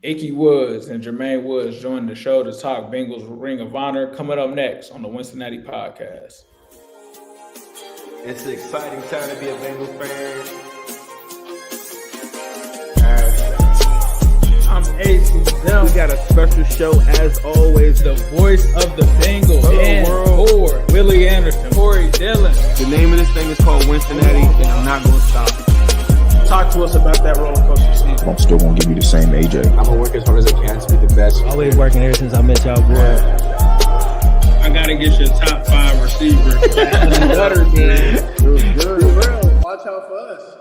Ickey Woods and Jermaine Woods joined the show to talk Bengals Ring of Honor. Coming up next on the Wincinnati podcast. It's an exciting time to be a Bengals fan. I'm Ace. We got a special show as always. The voice of the Bengals and Ford, Willie Anderson, Corey Dillon. The name of this thing is called Wincinnati, and I'm not going to stop. Talk to us about that roller coaster season. I'm still going to give you the same AJ. I'm going to work as hard as I can to be the best. Always working ever since I met y'all, boy. I got to get your top 5 receivers. Better, man. Real. Watch out for us.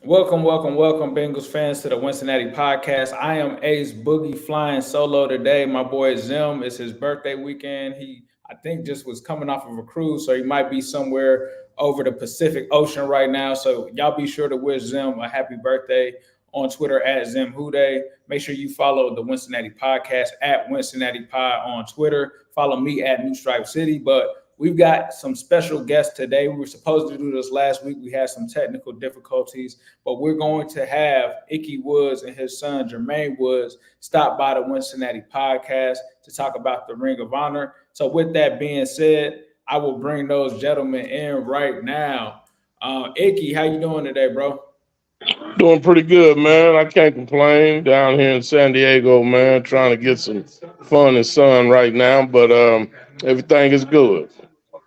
Welcome, Bengals fans, to the Wincinnati podcast. I am Ace Boogie flying solo today. My boy Zim, it's his birthday weekend. He, I think, just was coming off of a cruise, so he might be somewhere over the Pacific Ocean right now. So y'all be sure to wish Zim a happy birthday on Twitter at ZimHuday. Make sure you follow the Wincinnati podcast at Wincinnati Pod on Twitter. Follow me at New Stripe City. But we've got some special guests today. We were supposed to do this last week. We had some technical difficulties, but we're going to have Ickey Woods and his son, Jermaine Woods, stop by the Wincinnati podcast to talk about the Ring of Honor. So with that being said, I will bring those gentlemen in right now. Ickey, how you doing today, bro? Doing pretty good, man. I can't complain. Down here in San Diego, man, trying to get some fun and sun right now, but everything is good.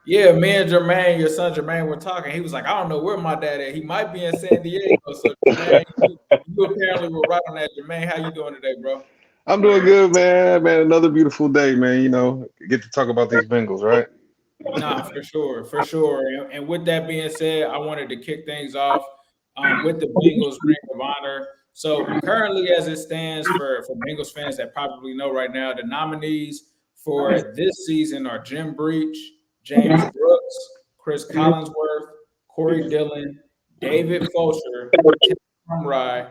Yeah, me and Jermaine, your son Jermaine, were talking. He was like, I don't know where my dad is. He might be in San Diego. So Jermaine, you apparently were right on that. Jermaine, how you doing today, bro? I'm doing good, man. Another beautiful day, man. You know, get to talk about these Bengals, right? Nah, for sure. And with that being said, I wanted to kick things off with the Bengals Ring of Honor. So currently, as it stands for Bengals fans that probably know right now, the nominees for this season are Jim Breach, James Brooks, Chris Collinsworth, Corey Dillon, David Fulcher, Tim Crumry,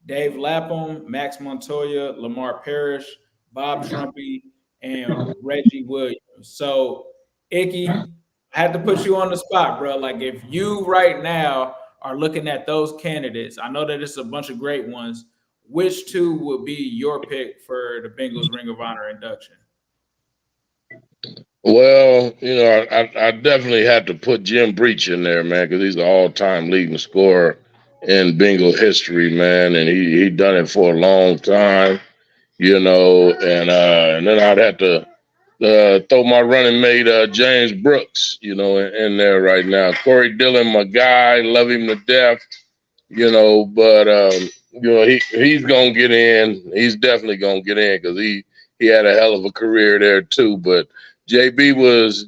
Dave Lapham, Max Montoya, Lamar Parrish, Bob Trumpy, and Reggie Williams. So, Ickey, I had to put you on the spot, bro. Like, if you right now are looking at those candidates, I know that it's a bunch of great ones. Which two would be your pick for the Bengals Ring of Honor induction? Well, you know, I definitely had to put Jim Breach in there, man, because he's an all-time leading scorer in Bengal history, man, and he done it for a long time, you know, and then I'd have to throw my running mate James Brooks, you know, in there right now. Corey Dillon, my guy, love him to death, you know, but you know, he's gonna get in. He's definitely gonna get in because he had a hell of a career there too. But JB was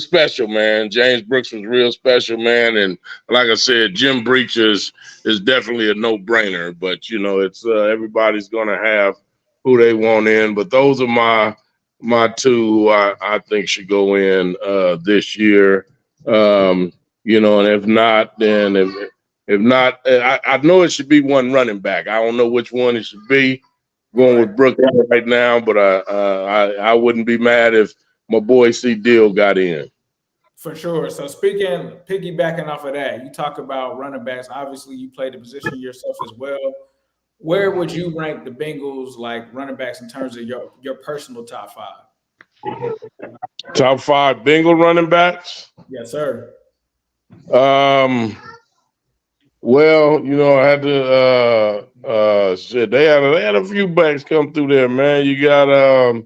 special, man. James Brooks was real special, man. And like I said, Jim Breach is definitely a no-brainer. But you know, it's everybody's gonna have who they want in. But those are my two who I think should go in this year. You know, and if not, then if not, I know it should be one running back. I don't know which one it should be. Going with Brooks right now, but I wouldn't be mad if my boy C. Deal got in. For sure. So piggybacking off of that, you talk about running backs. Obviously, you played the position yourself as well. Where would you rank the Bengals like running backs in terms of your personal top 5? Top 5 Bengal running backs? Yes, sir. Well, you know, I had to they had a few backs come through there, man. You got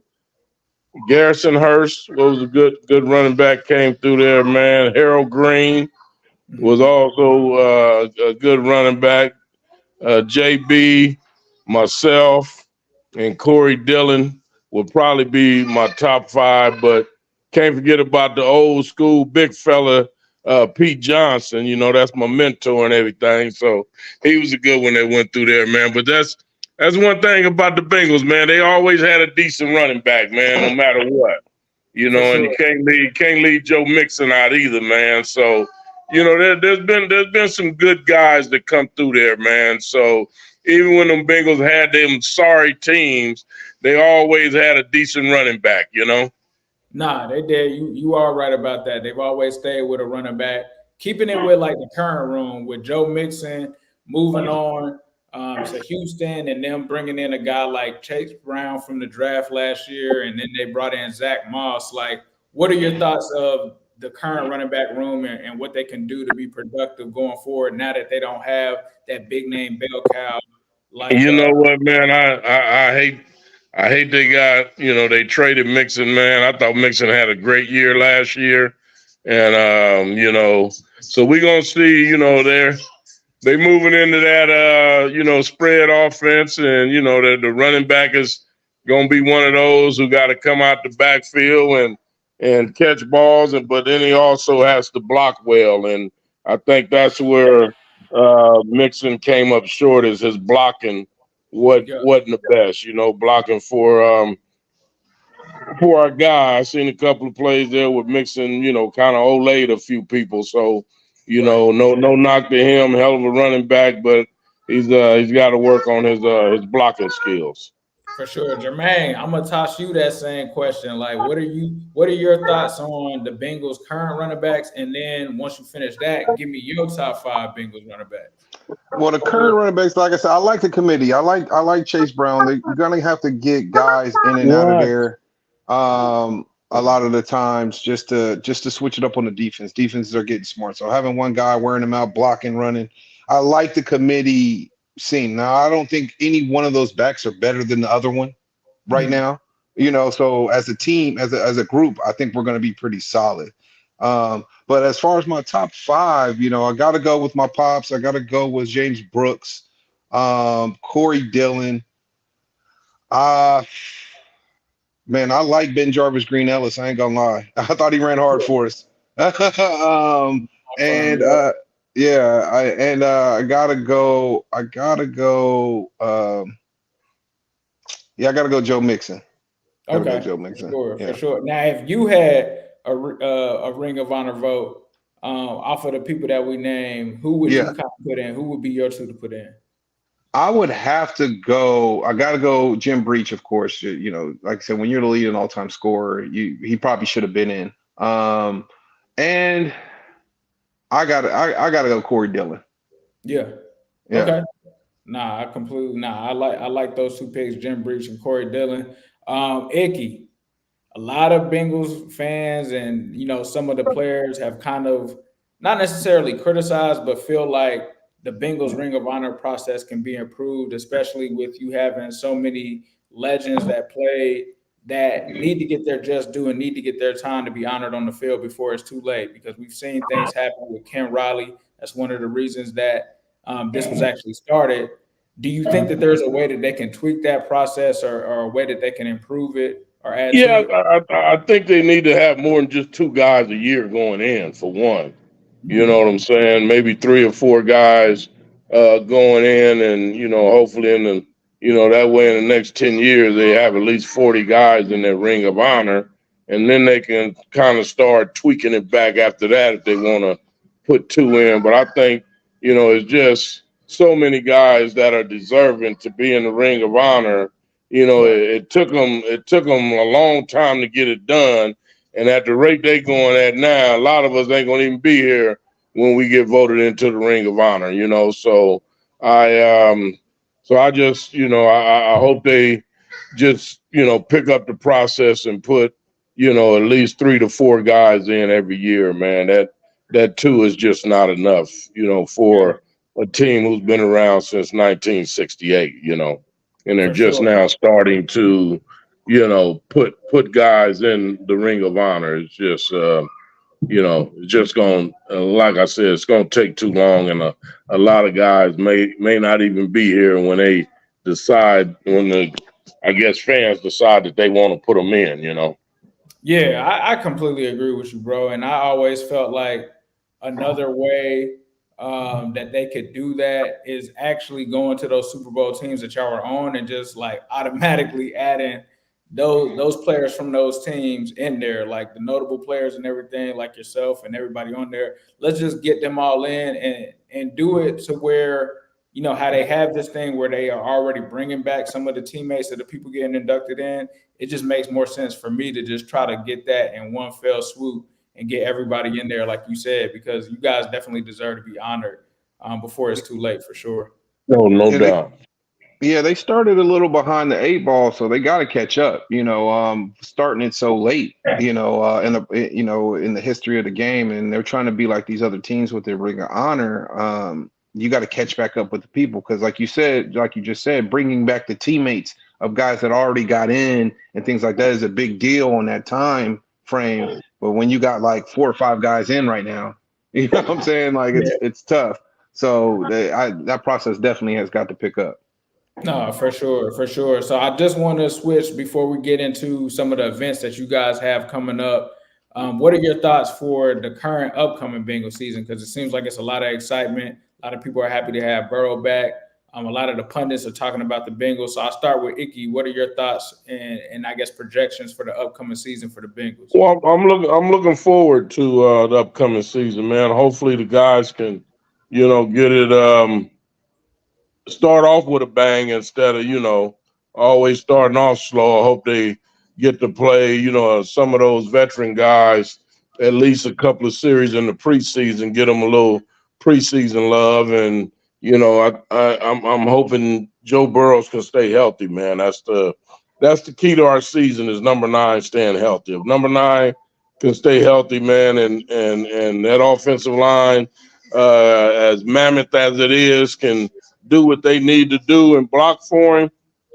Garrison Hurst was a good running back, came through there, man. Harold Green was also a good running back. JB, myself, and Corey Dillon would probably be my top 5, but can't forget about the old school big fella, Pete Johnson. You know, that's my mentor and everything. So he was a good one that went through there, man. But that's one thing about the Bengals, man. They always had a decent running back, man, no matter what. You know, and you can't leave Joe Mixon out either, man. So, you know, there's been some good guys that come through there, man. So even when them Bengals had them sorry teams, they always had a decent running back, you know? Nah, they did. You are right about that. They've always stayed with a running back, keeping it with like the current room with Joe Mixon, moving on to Houston and them bringing in a guy like Chase Brown from the draft last year, and then they brought in Zach Moss. Like, what are your thoughts of the current running back room and what they can do to be productive going forward now that they don't have that big name bell cow? Like, You know what, man? I hate they got, they traded Mixon, man. I thought Mixon had a great year last year. And so we're gonna see, they moving into that spread offense, and the running back is gonna be one of those who got to come out the backfield and catch balls, but then he also has to block well, and I think that's where Mixon came up short, is his blocking wasn't the best, blocking for our guy. I seen a couple of plays there with Mixon, kind of olayed a few people. So, no knock to him, hell of a running back, but he's got to work on his blocking skills. For sure. Jermaine, I'm gonna toss you that same question. Like, what are your thoughts on the Bengals current running backs? And then once you finish that, give me your top 5 Bengals running backs. Well, the current running backs, like I said, I like the committee. I like Chase Brown. They're gonna have to get guys in and out of there a lot of the times just to switch it up on the defense. Defenses are getting smart. So having one guy wearing them out, blocking, running. I like the committee scene. Now, I don't think any one of those backs are better than the other one right now. So as a team, as a group, I think we're going to be pretty solid. But as far as my top 5, I got to go with my pops. I got to go with James Brooks, Corey Dillon. Man, I like Ben Jarvis Green Ellis. I ain't gonna lie. I thought he ran hard for us. I gotta go. I gotta go Joe Mixon. Okay, Joe Mixon. For sure. Now, if you had a Ring of Honor vote off of the people that we name, who would you kind of put in? Who would be your 2 to put in? I would have to go. I got to go Jim Breach, of course. Like I said, when you're the leading all-time scorer, he probably should have been in. And I gotta go Corey Dillon. Yeah. Okay. I like those 2 picks, Jim Breach and Corey Dillon. Ickey, a lot of Bengals fans and some of the players have kind of not necessarily criticized, but feel like the Bengals Ring of Honor process can be improved, especially with you having so many legends that play that need to get their just due and need to get their time to be honored on the field before it's too late, because we've seen things happen with Ken Riley. That's one of the reasons that this was actually started. Do you think that there's a way that they can tweak that process or a way that they can improve it or add to it? I think they need to have more than just 2 guys a year going in, for one. You know what I'm saying? Maybe 3 or 4 guys going in, and hopefully in the that way in the next 10 years they have at least 40 guys in their Ring of Honor, and then they can kind of start tweaking it back after that if they want to put 2 in. But I think it's just so many guys that are deserving to be in the Ring of Honor. It took them a long time to get it done. And at the rate they going at now, a lot of us ain't gonna even be here when we get voted into the Ring of Honor, So I just, I hope they just, pick up the process and put, at least 3 to 4 guys in every year, man. That 2 is just not enough, for a team who's been around since 1968, and they're just now starting to put guys in the Ring of Honor. It's just, it's just going to, like I said, it's going to take too long. And a lot of guys may not even be here when they decide, fans decide that they want to put them in, Yeah, I completely agree with you, bro. And I always felt like another way that they could do that is actually going to those Super Bowl teams that y'all are on and just like automatically adding those players from those teams in there, like the notable players and everything, like yourself and everybody on there. Let's just get them all in and do it to where, how they have this thing where they are already bringing back some of the teammates of the people getting inducted in. It just makes more sense for me to just try to get that in one fell swoop and get everybody in there, like you said, because you guys definitely deserve to be honored before it's too late for sure. No Yeah, doubt. they started a little behind the eight ball, so they got to catch up. Starting it so late, in the history of the game, and they're trying to be like these other teams with their Ring of Honor. You got to catch back up with the people because, like you just said, bringing back the teammates of guys that already got in and things like that is a big deal on that time frame. But when you got like 4 or 5 guys in right now, you know what I'm saying? Like it's tough. So that process definitely has got to pick up. No, for sure, for sure. So I just want to switch before we get into some of the events that you guys have coming up. What are your thoughts for the current upcoming Bengals season? Because it seems like it's a lot of excitement. A lot of people are happy to have Burrow back. A lot of the pundits are talking about the Bengals. So I'll start with Ickey. What are your thoughts and I guess projections for the upcoming season for the Bengals? Well, I'm looking forward to the upcoming season, man. Hopefully the guys can, get it start off with a bang instead of, always starting off slow. I hope they get to play, some of those veteran guys at least a couple of series in the preseason, get them a little preseason love. And, I'm hoping Joe Burrows can stay healthy, man. That's the key to our season is number 9 staying healthy. If number 9 can stay healthy, man, and that offensive line, as mammoth as it is, can do what they need to do and block for him,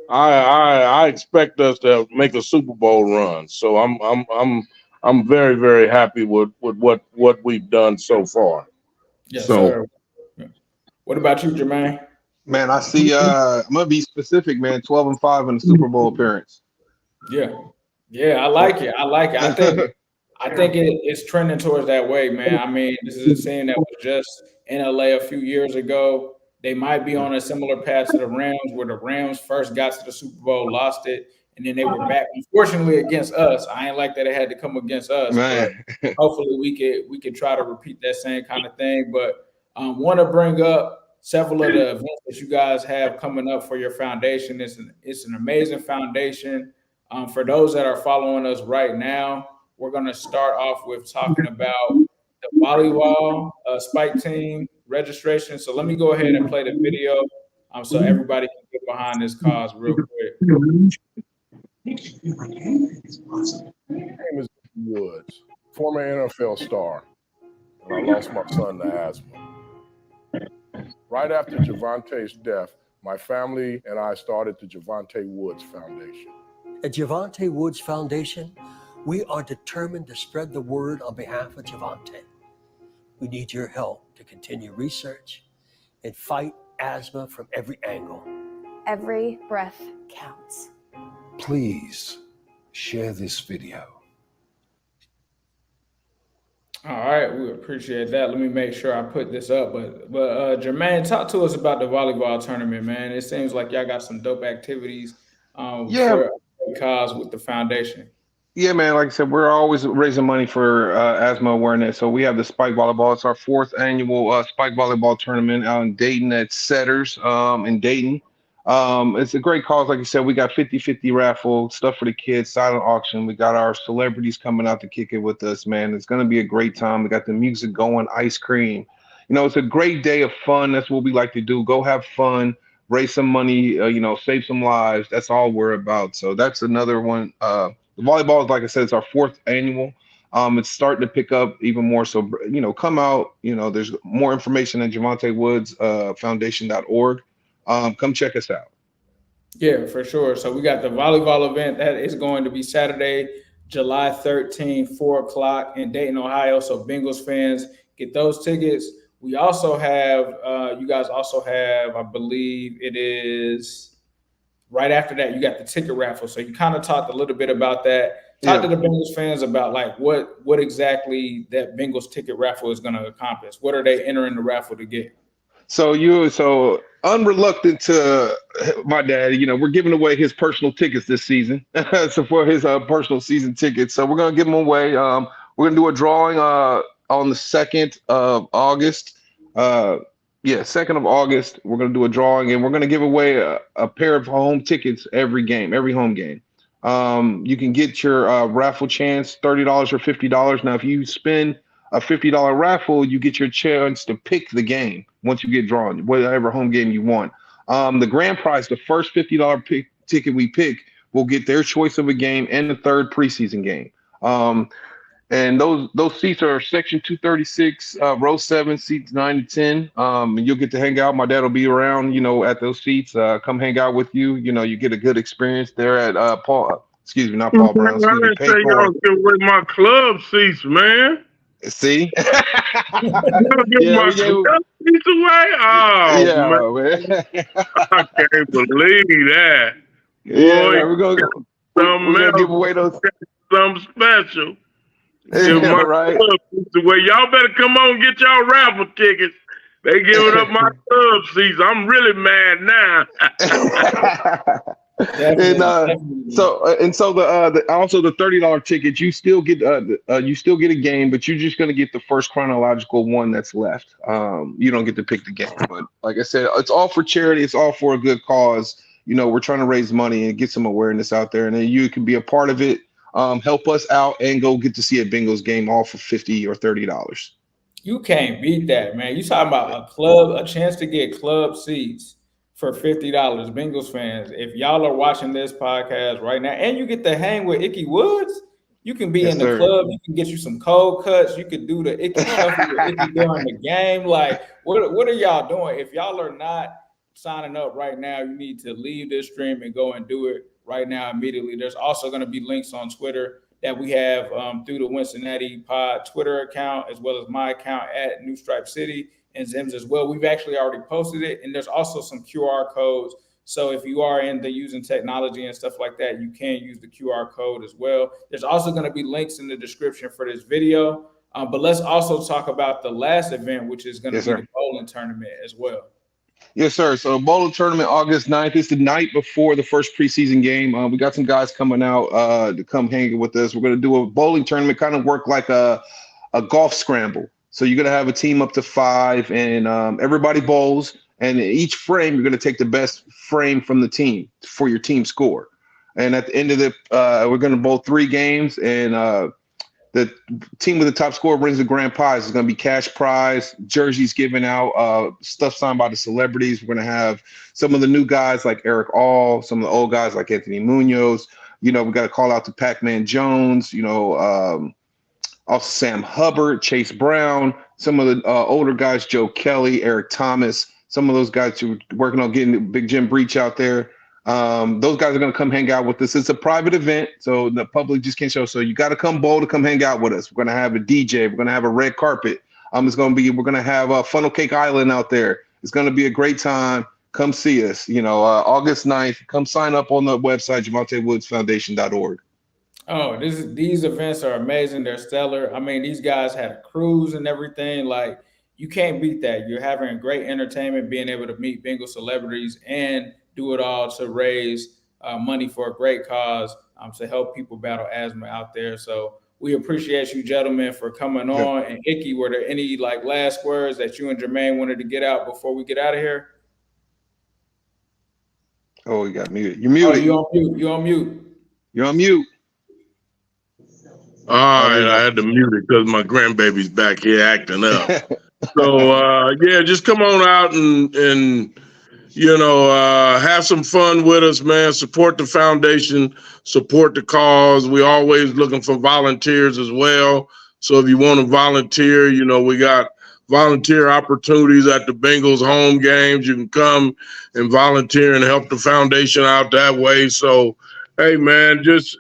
I expect us to make a Super Bowl run. So I'm very, very happy with what we've done so far. Yes, sir. What about you, Jermaine? Man, I see. I'm gonna be specific, man. 12-5 in the Super Bowl appearance. Yeah, I like it. I think it's trending towards that way, man. I mean, this is a scene that was just in LA a few years ago. They might be on a similar path to the Rams, where the Rams first got to the Super Bowl, lost it, and then they were back. Unfortunately, against us. I ain't like that it had to come against us, man. But hopefully we could try to repeat that same kind of thing. But want to bring up several of the events that you guys have coming up for your foundation. It's an amazing foundation. For those that are following us right now, we're going to start off with talking about the volleyball spike team registration. So let me go ahead and play the video so everybody can get behind this cause real quick. My name is Ickey Woods, former NFL star, and I lost my son to asthma. Right after Jovante's death, my family and I started the Jovante Woods Foundation. At Jovante Woods Foundation, we are determined to spread the word on behalf of Jovante. We need your help to continue research and fight asthma from every angle. Every breath counts. Please share this video. All right, we appreciate that. Let me make sure I put this up. But Jermaine, talk to us about the volleyball tournament, man. It seems like y'all got some dope activities for cause with the foundation. Yeah, man. Like I said, we're always raising money for asthma awareness. So we have the Spike Volleyball. It's our 4th annual Spike Volleyball tournament out in Dayton at Setters in Dayton. It's a great cause. Like you said, we got 50-50 raffle, stuff for the kids, silent auction. We got our celebrities coming out to kick it with us, man. It's going to be a great time. We got the music going, ice cream. It's a great day of fun. That's what we like to do. Go have fun, raise some money, save some lives. That's all we're about. So that's another one. The volleyball is, like I said, it's our 4th annual. It's starting to pick up even more. So, come out. There's more information at Jovante Woods Foundation.org. Come check us out. Yeah, for sure. So we got the volleyball event that is going to be Saturday, July 13th, 4:00 in Dayton, Ohio. So Bengals fans, get those tickets. We also have, you guys also have, I believe it is right after that, you got the ticket raffle. So you kind of talked a little bit about that. Talk to the Bengals fans about like what exactly that Bengals ticket raffle is going to accomplish. What are they entering the raffle to get? So unreluctant to my dad, we're giving away his personal tickets this season. So for his personal season tickets. So we're going to give them away. We're going to do a drawing on the 2nd of August. 2nd of August. We're going to do a drawing and we're going to give away a pair of home tickets every home game. You can get your raffle chance, $30 or $50. Now, if you spend a $50 raffle, you get your chance to pick the game once you get drawn, whatever home game you want. The grand prize, the first $50 ticket we pick, will get their choice of a game and the third preseason game. And those seats are section 236, row 7, seats 9 to 10. And you'll get to hang out. My dad will be around, at those seats. Come hang out with you. You get a good experience there at not Paul Brown. I didn't say y'all give away my club seats, man. See? Y'all give my club seats away? Oh, man. I can't believe that. Yeah, Boy, we're gonna give away those. Something special. Yeah, right. Well, y'all better come on and get y'all raffle tickets. They giving up my club seats. I'm really mad now. And so the also the $30 ticket, you still get a game, but you're just gonna get the first chronological one that's left. You don't get to pick the game, but like I said, it's all for charity. It's all for a good cause. We're trying to raise money and get some awareness out there, and then you can be a part of it. Help us out and go get to see a Bengals game all for $50 or $30. You can't beat that, man. You talking about a chance to get club seats for $50. Bengals fans, if y'all are watching this podcast right now, and you get to hang with Ickey Woods, you can be in the club. You can get you some cold cuts. You could do the Ickey shuffle with Ickey during the game. Like, what are y'all doing? If y'all are not signing up right now, you need to leave this stream and go and do it right now immediately. There's also going to be links on Twitter that we have through the Wincinnati Pod Twitter account, as well as my account at New Stripe City and Zim's as well. We've actually already posted it, and there's also some QR codes. So if you are into using technology and stuff like that, you can use the QR code as well. There's also going to be links in the description for this video. But let's also talk about the last event, which is going to be the bowling tournament as well. Yes, sir. So bowling tournament, August 9th. It's the night before the first preseason game. We got some guys coming out to come hang with us. We're going to do a bowling tournament, kind of work like a golf scramble. So you're going to have a team up to 5, and everybody bowls. And in each frame, you're going to take the best frame from the team for your team score. And at the end of we're going to bowl 3 games, and the team with the top score brings the grand prize. It's going to be cash prize, jerseys given out, stuff signed by the celebrities. We're going to have some of the new guys like Eric All, some of the old guys like Anthony Munoz. We got to call out to Pac-Man Jones, also Sam Hubbard, Chase Brown, some of the older guys, Joe Kelly, Eric Thomas, some of those guys who are working on getting Big Jim Breach out there. Those guys are going to come hang out with us. It's a private event, so the public just can't show. So you got to come bowl to come hang out with us. We're going to have a DJ. We're going to have a red carpet. We're going to have a Funnel Cake Island out there. It's going to be a great time. Come see us. August 9th. Come sign up on the website, JovanteWoodsFoundation.org. Oh, these events are amazing. They're stellar. I mean, these guys had a cruise and everything. Like, you can't beat that. You're having great entertainment, being able to meet Bengal celebrities and do it all to raise money for a great cause, to help people battle asthma out there. So we appreciate you gentlemen for coming on. And Ickey, were there any last words that you and Jermaine wanted to get out before we get out of here? Oh, you got muted. You're muted. Oh, you on mute. You're on mute. All right, I had to mute it because my grandbaby's back here acting up. So, just come on out and have some fun with us, man. Support the foundation, support the cause. We're always looking for volunteers as well. So if you want to volunteer, we got volunteer opportunities at the Bengals home games. You can come and volunteer and help the foundation out that way. So, hey, man, just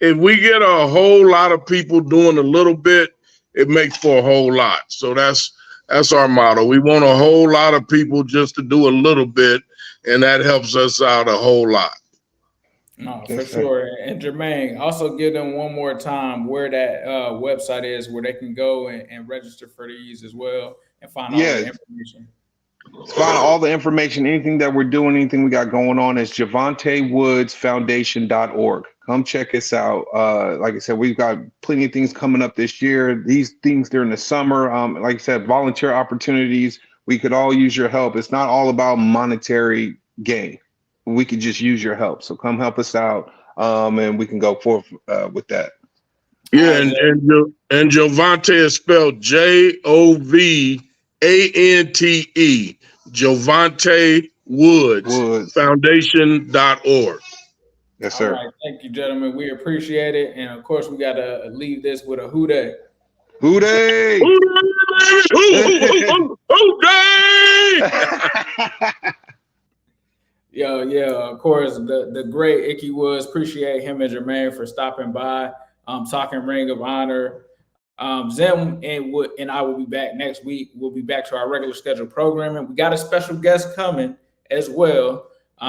if we get a whole lot of people doing a little bit, it makes for a whole lot. So that's our motto. We want a whole lot of people just to do a little bit, and that helps us out a whole lot. No, for sure. And Jermaine, also give them one more time where that website is, where they can go and register for these as well and find all the information. Find all the information, anything that we're doing, anything we got going on is JovanteWoodsFoundation.org. Come check us out. Like I said, we've got plenty of things coming up this year. These things during the summer, like I said, volunteer opportunities. We could all use your help. It's not all about monetary gain. We could just use your help. So come help us out, and we can go forth with that. Yeah, and Jovante is spelled Jovante, Jovante Woods. Foundation.org. Yes, sir. All right, thank you, gentlemen. We appreciate it. And of course, we got to leave this with a who day. Who day? Who day? Yeah, of course, the great Ickey Woods. Appreciate him and Jermaine for stopping by, talking Ring of Honor. Zim and I will be back next week. We'll be back to our regular scheduled programming. We got a special guest coming as well.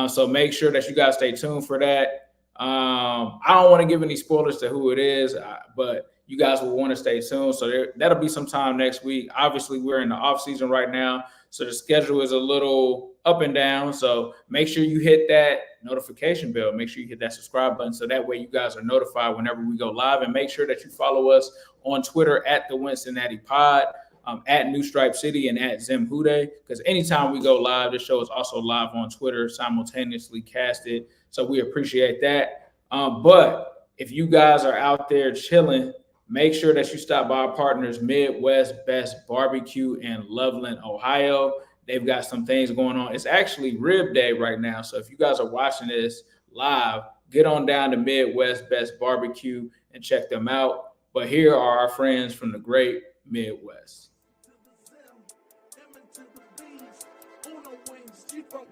So make sure that you guys stay tuned for that. I don't want to give any spoilers to who it is, but you guys will want to stay tuned. So that'll be sometime next week. Obviously, we're in the off season right now, so the schedule is a little up and down. So make sure you hit that notification bell. Make sure you hit that subscribe button, so that way you guys are notified whenever we go live. And make sure that you follow us on Twitter at the Wincinnati Pod, at New Stripe City, and at Zim Hude, because anytime we go live, this show is also live on Twitter, simultaneously casted. So we appreciate that. But if you guys are out there chilling, make sure that you stop by our partners, Midwest Best Barbecue in Loveland, Ohio. They've got some things going on. It's actually Rib Day right now. So if you guys are watching this live, get on down to Midwest Best Barbecue and check them out. But here are our friends from the great Midwest.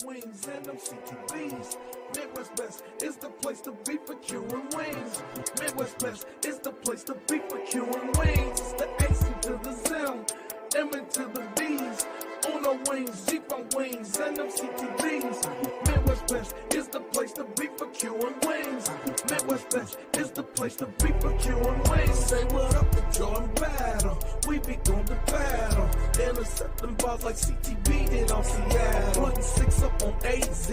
Wings and them CTVs. Midwest Best is the place to be for curing wings. Midwest Best is the place to be for curing wings. It's the AC to the Zim, M to the B's. Uno wings, Jeep on wings, and them CTVs. Midwest Best is the place to be for curing wings. Midwest Best is the place to be for curing wings. Say what up to Jordan Battle. We be going to battle. Intercepting balls like CTV did on Seattle. Putting 6 up on AZ.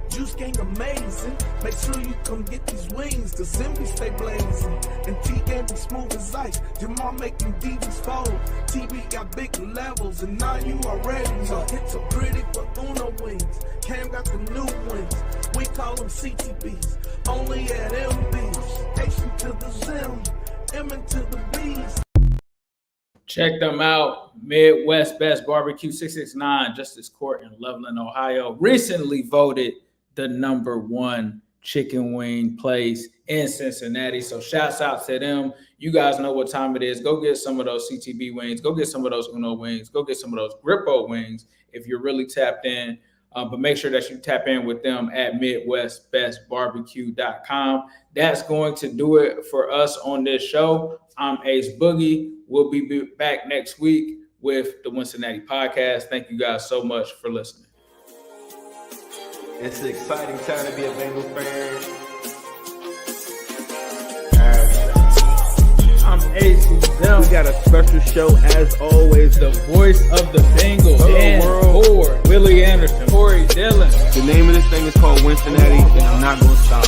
Juice gang amazing. Make sure you come get these wings. The Zimby stay blazing. And T-Game be smooth as ice. Jamal making DVs fold. TV got big levels. And now you already know. Hits are pretty for Uno wings. Cam got the new wings. We call them CTBs. Only at MBs. H to the Zim. M to the B's. Check them out. Midwest Best Barbecue, 669 Justice Court in Loveland, Ohio. Recently voted the #1 chicken wing place in Cincinnati. So shouts out to them. You guys know what time it is. Go get some of those CTB wings. Go get some of those Uno wings. Go get some of those Grippo wings if you're really tapped in. But make sure that you tap in with them at MidwestBestBarbecue.com. That's going to do it for us on this show. I'm Ace Boogie. We'll be back next week with the Wincinnati Podcast. Thank you guys so much for listening. It's an exciting time to be a Bengals fan. I'm Ace. We got a special show as always. The voice of the Bengals and Ford, Willie Anderson, Corey Dillon. The name of this thing is called Wincinnati, and I'm not going to stop.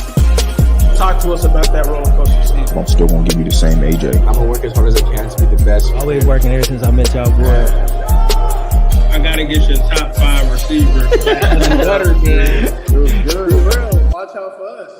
Talk to us about that roller coaster season. I'm still gonna give you the same AJ. I'm gonna work as hard as I can to be the best. Always working ever since I met y'all, boy. I gotta get you a top 5 receiver. Better, man. It was good. Real. Watch out for us.